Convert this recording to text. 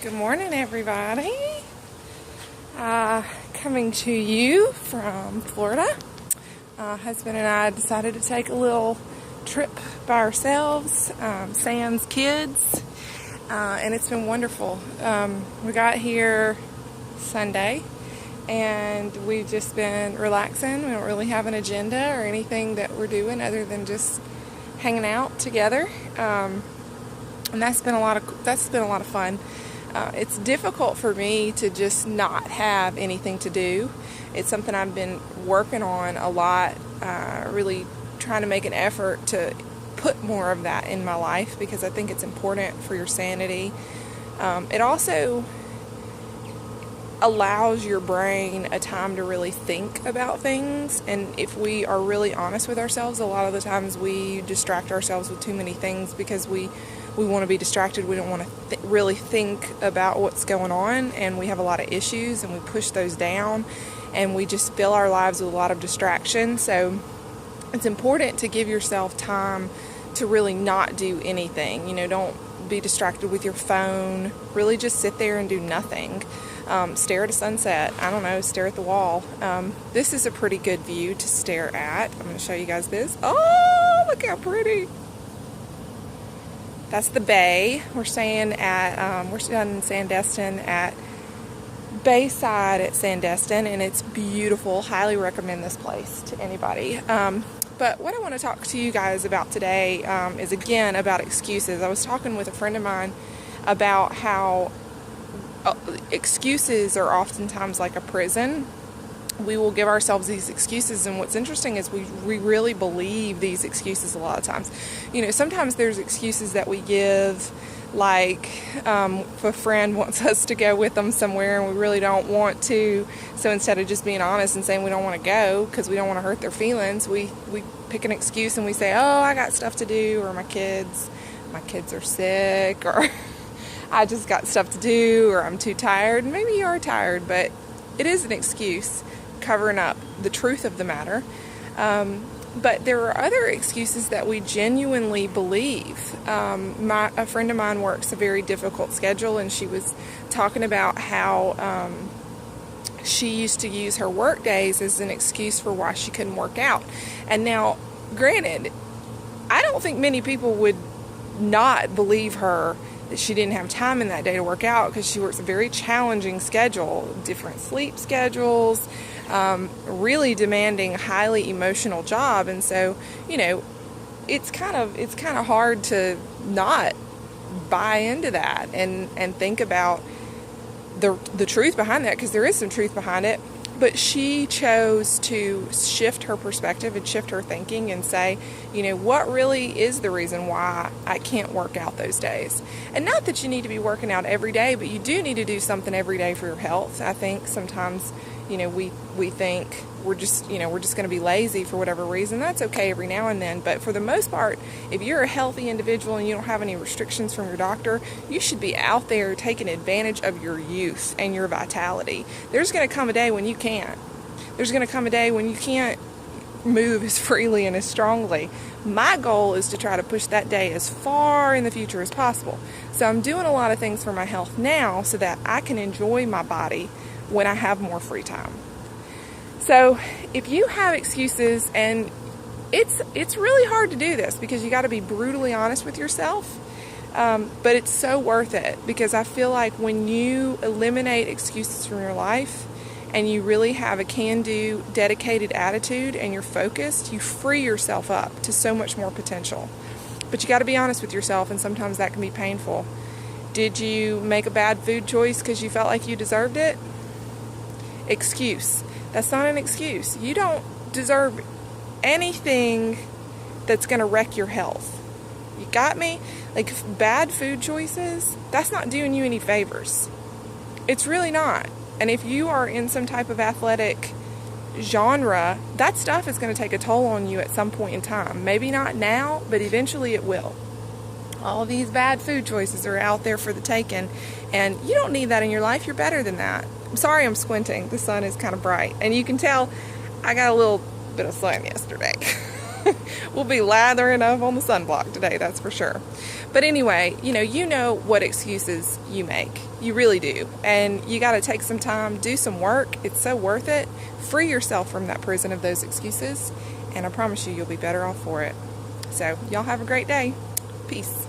Good morning, everybody. Coming to you from Florida. Husband and I decided to take a little trip by ourselves, sans kids, and it's been wonderful. We got here Sunday, and we've just been relaxing. We don't really have an agenda or anything that we're doing other than just hanging out together, and that's been a lot of fun. It's difficult for me to just not have anything to do. It's something I've been working on a lot, really trying to make an effort to put more of that in my life because I think it's important for your sanity. It also allows your brain a time to really think about things, and if we are really honest with ourselves, a lot of the times we distract ourselves with too many things because we want to be distracted. We don't want to really think about what's going on, and we have a lot of issues and we push those down and we just fill our lives with a lot of distraction. So it's important to give yourself time to really not do anything. Don't be distracted with your phone. Really just sit there and do nothing. Stare at a sunset. I don't know, stare at the wall. This is a pretty good view to stare at. I'm going to show you guys this. Oh, look how pretty. That's the bay. We're staying in Sandestin at Bayside at Sandestin, and it's beautiful. Highly recommend this place to anybody. But what I want to talk to you guys about today is again about excuses. I was talking with a friend of mine about how excuses are oftentimes like a prison. We will give ourselves these excuses, and what's interesting is we really believe these excuses a lot of times. Sometimes there's excuses that we give, like if a friend wants us to go with them somewhere and we really don't want to, so instead of just being honest and saying we don't want to go because we don't want to hurt their feelings, we pick an excuse and we say, oh, I got stuff to do, or my kids are sick, or I just got stuff to do, or I'm too tired. And maybe you are tired, but it is an excuse covering up the truth of the matter. But there are other excuses that we genuinely believe. A friend of mine works a very difficult schedule, and she was talking about how she used to use her work days as an excuse for why she couldn't work out. And now, granted, I don't think many people would not believe her that she didn't have time in that day to work out, because she works a very challenging schedule, different sleep schedules, really demanding, highly emotional job. And so, it's kind of hard to not buy into that and think about the truth behind that, because there is some truth behind it. But she chose to shift her perspective and shift her thinking and say, what really is the reason why I can't work out those days? And not that you need to be working out every day, but you do need to do something every day for your health. I think sometimes, we think we're just going to be lazy for whatever reason. That's okay every now and then. But for the most part, if you're a healthy individual and you don't have any restrictions from your doctor, you should be out there taking advantage of your youth and your vitality. There's going to come a day when you can't. There's going to come a day when you can't move as freely and as strongly. My goal is to try to push that day as far in the future as possible. So I'm doing a lot of things for my health now so that I can enjoy my body when I have more free time. So if you have excuses, and it's really hard to do this because you got to be brutally honest with yourself, but it's so worth it, because I feel like when you eliminate excuses from your life and you really have a can-do, dedicated attitude and you're focused, you free yourself up to so much more potential. But you got to be honest with yourself, and sometimes that can be painful. Did you make a bad food choice because you felt like you deserved it? Excuse. That's not an excuse. You don't deserve anything that's going to wreck your health. You got me? Like, bad food choices, that's not doing you any favors. It's really not. And if you are in some type of athletic genre, that stuff is going to take a toll on you at some point in time. Maybe not now, but eventually it will. All these bad food choices are out there for the taking, and you don't need that in your life. You're better than that. I'm sorry I'm squinting. The sun is kind of bright, and you can tell I got a little bit of sun yesterday. We'll be lathering up on the sunblock today, that's for sure. But anyway, you know what excuses you make. You really do. And you got to take some time, do some work. It's so worth it. Free yourself from that prison of those excuses. And I promise you'll be better off for it. So, y'all have a great day. Peace.